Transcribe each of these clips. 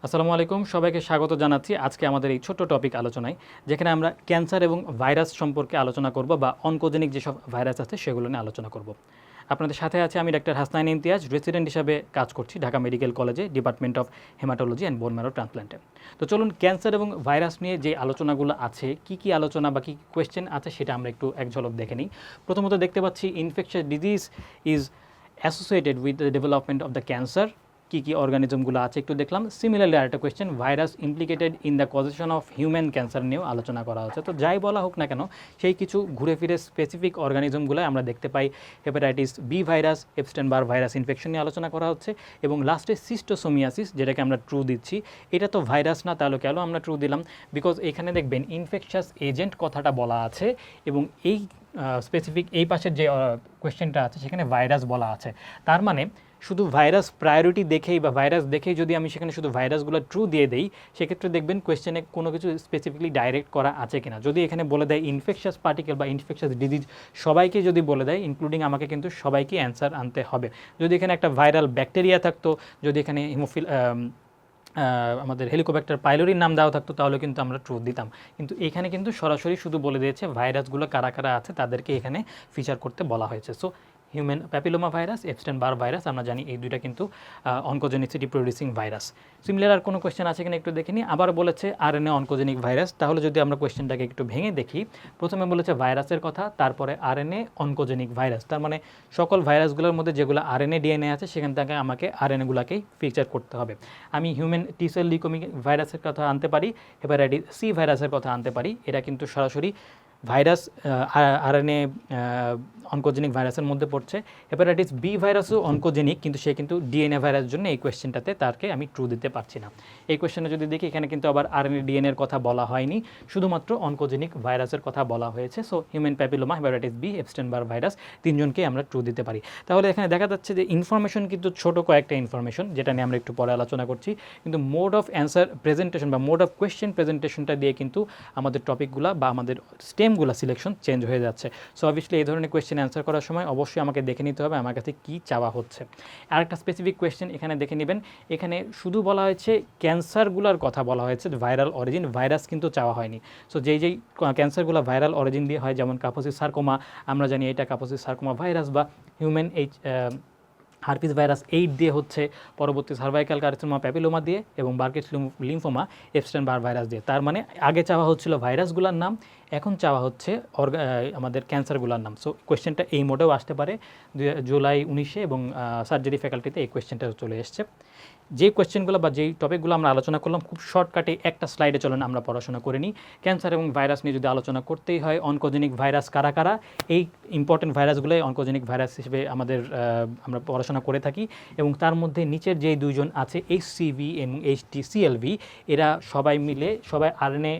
আসসালামু আলাইকুম, সবাইকে স্বাগত জানাচ্ছি আজকে আমাদের এই ছোট্ট টপিক আলোচনায়, যেখানে আমরা ক্যান্সার এবং ভাইরাস সম্পর্কে আলোচনা করব বা অনকোজেনিক যেসব ভাইরাস আছে সেগুলো নিয়ে আলোচনা করব। আপনাদের সাথে আছে আমি ডাক্তার হাসনাইন ইমতিয়াজ, রেসিডেন্ট হিসাবে কাজ করছি ঢাকা মেডিকেল কলেজে, department of haematology and bone marrow ট্রান্সপ্ল্যান্টে। তো চলুন ক্যান্সার এবং ভাইরাস নিয়ে যে আলোচনাগুলো আছে, কি আলোচনা বা কী কোয়েশ্চেন আছে সেটা আমরা একটু এক ঝলক দেখে নিই। প্রথমত দেখতে পাচ্ছি infectious disease is associated with the development of the cancer. কী অর্গানিজমগুলো আছে একটু দেখলাম। সিমিলারলি আরেকটা question, virus implicated in the causation of human cancer নিয়েও আলোচনা করা হচ্ছে। তো যাই বলা হোক না কেন, সেই কিছু ঘুরে ফিরে স্পেসিফিক অর্গানিজমগুলো আমরা দেখতে পাই। Hepatitis B virus, Epstein Barr virus infection নিয়ে আলোচনা করা হচ্ছে, এবং লাস্টে সিস্টোসোমিয়াসিস, যেটাকে আমরা ট্রু দিচ্ছি। এটা তো ভাইরাস না, তাহলে কেন আমরা ট্রু দিলাম? বিকজ এখানে দেখবেন ইনফেকশাস এজেন্ট কথাটা বলা আছে, এবং এই স্পেসিফিক এই পাশের যে কোয়েশ্চেনটা আছে সেখানে ভাইরাস বলা আছে। তার মানে শুধু ভাইরাস প্রায়োরিটি দেখেই বা ভাইরাস দেখেই যদি আমি সেখানে শুধু ভাইরাসগুলো ট্রু দিয়ে দেই, সেক্ষেত্রে দেখবেন কোয়েশ্চেনে কোনো কিছু স্পেসিফিকলি ডাইরেক্ট করা আছে কিনা। যদি এখানে বলে দেয় ইনফেকশাস পার্টিকেল বা ইনফেকশাস ডিজিজ সবাইকে যদি বলে দেয়, ইনক্লুডিং আমাকে, কিন্তু সবাইকে অ্যান্সার আনতে হবে। যদি এখানে একটা ভাইরাল ব্যাকটেরিয়া থাকতো, যদি এখানে আমাদের হেলিকোব্যাক্টার পাইলোরির নাম দেওয়া থাকতো, তাহলে কিন্তু আমরা ট্রু দিতাম। কিন্তু এখানে কিন্তু সরাসরি শুধু বলে দিয়েছে ভাইরাসগুলো কারা কারা আছে তাদেরকে এখানে ফিচার করতে বলা হয়েছে। So human papilloma virus, Epstein Barr virus, আমরা জানি এই দুইটা কিন্তু অনকোজেনিসিটি প্রডিউসিং ভাইরাস। সিমিলার আর কোনো কোয়েশ্চেন আছে কিনা একটু দেখে নিই। আবার বলেছে আরএনএ অনকোজেনিক ভাইরাস। তাহলে যদি আমরা কোয়েশ্চেনটাকে একটু ভেঙে দেখি, প্রথমে বলেছে ভাইরাসের কথা, তারপরে আরএনএ অনকোজেনিক ভাইরাস। তার মানে সকল ভাইরাসগুলোর মধ্যে যেগুলো আরএনএ ডিএনএ আছে সেখান থেকে আমাকে আরএনএগুলোকেই ফিচার করতে হবে। আমি হিউম্যান টিসেল লিউকেমিয়া ভাইরাসের কথা আনতে পারি, হেপাটাইটিস সি ভাইরাসের কথা আনতে পারি। এটা কিন্তু সরাসরি ভাইরাস আরএনএ অনকোজেনিক ভাইরাসের মধ্যে পড়ছে। হেপাটাইটিস বি ভাইরাসও অনকোজেনিক, কিন্তু সে কিন্তু ডিএনএ ভাইরাসের জন্য এই কোয়েশ্চেনটাতে তারকে আমি ট্রু দিতে পারছি না। এই কোয়েশ্চেনে যদি দেখি, এখানে কিন্তু আবার আরএনএ ডিএনএর কথা বলা হয়নি, শুধুমাত্র অনকোজেনিক ভাইরাসের কথা বলা হয়েছে। So human papilloma, hepatitis B, Epstein Barr virus, তিনজনকেই আমরা ট্রু দিতে পারি। তাহলে এখানে দেখা যাচ্ছে যে ইনফরমেশন কিন্তু ছোট কয়েকটা ইনফরমেশন, যেটা নিয়ে আমরা একটু পরে আলোচনা করছি, কিন্তু মোড অফ অ্যান্সার প্রেজেন্টেশন বা মোড অফ কোয়েশ্চেন প্রেজেন্টেশনটা দিয়ে কিন্তু আমাদের টপিকগুলো বা আমাদের স্টেমগুলো সিলেকশন চেঞ্জ হয়ে যাচ্ছে। সো অবভিয়াসলি এই ধরনের কোয়েশ্চেন অ্যান্সার করার সময় অবশ্যই আমাকে দেখে নিতে হবে আমার কাছে কী চাওয়া হচ্ছে। আরেকটা স্পেসিফিক কোয়েশ্চেন এখানে দেখে নেবেন, এখানে শুধু বলা হয়েছে ক্যান্সারগুলোর কথা বলা হয়েছে, ভাইরাল অরিজিন, ভাইরাস কিন্তু চাওয়া হয়নি। সো যেই ক্যান্সারগুলো ভাইরাল অরিজিন দিয়ে হয়, যেমন কাপোসিস সার্কোমা, আমরা জানি এটা কাপোসিস সার্কোমা ভাইরাস, বা হিউম্যান হার্পিস ভাইরাস 8 দিয়ে হচ্ছে, পরবর্তী সার্ভাইকাল কার্সিনোমা প্যাপিলোমা দিয়ে, এবং বার্কেট লিম্ফোমা এপস্টেইন বার ভাইরাস দিয়ে। তার মানে আগে চাওয়া হচ্ছিল ভাইরাসগুলোর নাম, এখন চাওয়া হচ্ছে আমাদের ক্যান্সারগুলোর নাম। সো কোয়েশ্চেনটা এই মোডেও আসতে পারে। জুলাই 19-এ এবং সার্জারি ফ্যাকাল্টিতে এই কোয়েশ্চেনটা চলে এসছে। যেই কোয়েশ্চেনগুলো বা যেই টপিকগুলো আমরা আলোচনা করলাম, খুব শর্টকাটে একটা স্লাইডে চলেন আমরা পড়াশোনা করে নিই। ক্যান্সার এবং ভাইরাস নিয়ে যদি আলোচনা করতেই হয়, অনকোজেনিক ভাইরাস কারা কারা, এই ইম্পর্টেন্ট ভাইরাসগুলোই অনকোজেনিক ভাইরাস হিসেবে আমরা পড়াশোনা করে থাকি। এবং তার মধ্যে নিচের যেই দুইজন আছে, HCV এবং HTCLV, এরা সবাই মিলে আরএনএ,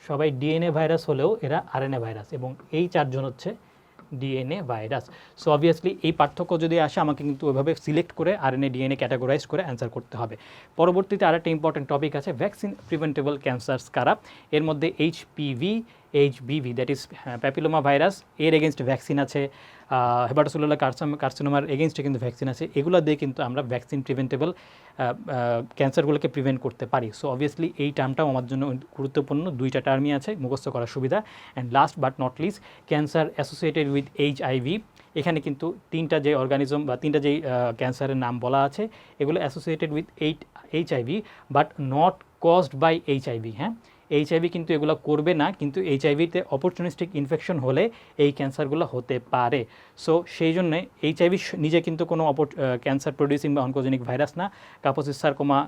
সবাই ডিএনএ ভাইরাস হলেও এরা আরএনএ ভাইরাস, এবং এই চারজন হচ্ছে ডিএনএ ভাইরাস। সো অবভিয়াসলি এই পার্থক্য যদি আসে, আমাকে কিন্তু ওইভাবে সিলেক্ট করে আরএনএ ডিএনএ ক্যাটাগরাইজ করে অ্যান্সার করতে হবে। পরবর্তীতে আরেকটা ইম্পর্টেন্ট টপিক আছে, ভ্যাকসিন প্রিভেন্টেবল ক্যান্সার্স কারা। এর মধ্যে HPV that is papilloma virus, এর এগেনস্ট ভ্যাকসিন আছে। হেপাটোসেলুলার কার্সিনোমার এগেনস্টে কিন্তু ভ্যাকসিন আছে। এগুলো দিয়ে কিন্তু আমরা ভ্যাকসিন প্রিভেন্টেবল ক্যান্সারগুলোকে প্রিভেন্ট করতে পারি। সো অবভিয়াসলি এই টার্মটাও আমার জন্য গুরুত্বপূর্ণ, দুইটা টার্মই আছে, মুখস্থ করার সুবিধা। And last but not list, cancer associated with HIV। এখানে কিন্তু তিনটা যে অর্গানিজম বা তিনটা যেই ক্যান্সারের নাম বলা আছে, এগুলো associated with HIV but not caused by HIV। হ্যাঁ, HIV কিন্তু এগুলো করবে না, কিন্তু HIVতে অপরচুনিস্টিক ইনফেকশন হলে এই ক্যান্সারগুলো হতে পারে। সো সেই জন্যে HIV নিজে কিন্তু কোনো ক্যান্সার প্রডিউসিং বা অনকোজেনিক ভাইরাস না। কাপোসিস সার্কোমা,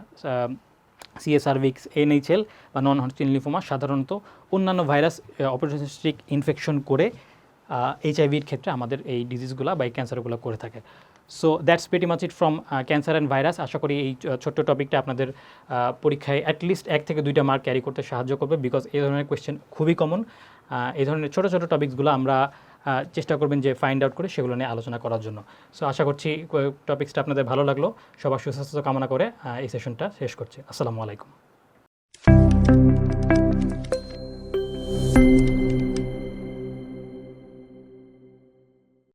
CA সার্ভিক্স, NHL বা নন হডজিন লিম্ফোমা সাধারণত অন্যান্য ভাইরাস অপরচুনিস্টিক ইনফেকশন করে HIVর ক্ষেত্রে আমাদের এই ডিজিজগুলো বা এই ক্যান্সারগুলো করে থাকে। So that's pretty much it from cancer and virus. আশা করি এই ছোট্ট টপিকটা আপনাদের পরীক্ষায় অ্যাটলিস্ট 1 থেকে 2টা মার্ক ক্যারি করতে সাহায্য করবে, বিকজ এই ধরনের কোয়েশ্চেন খুবই কমন। এই ধরনের ছোটো ছোটো টপিকসগুলো আমরা চেষ্টা করবেন যে ফাইন্ড আউট করে সেগুলো নিয়ে আলোচনা করার জন্য। সো আশা করছি টপিক্সটা আপনাদের ভালো লাগলো। সবার সুস্বাস্থ্য কামনা করে এই সেশনটা শেষ করছি। আসসালামু আলাইকুম।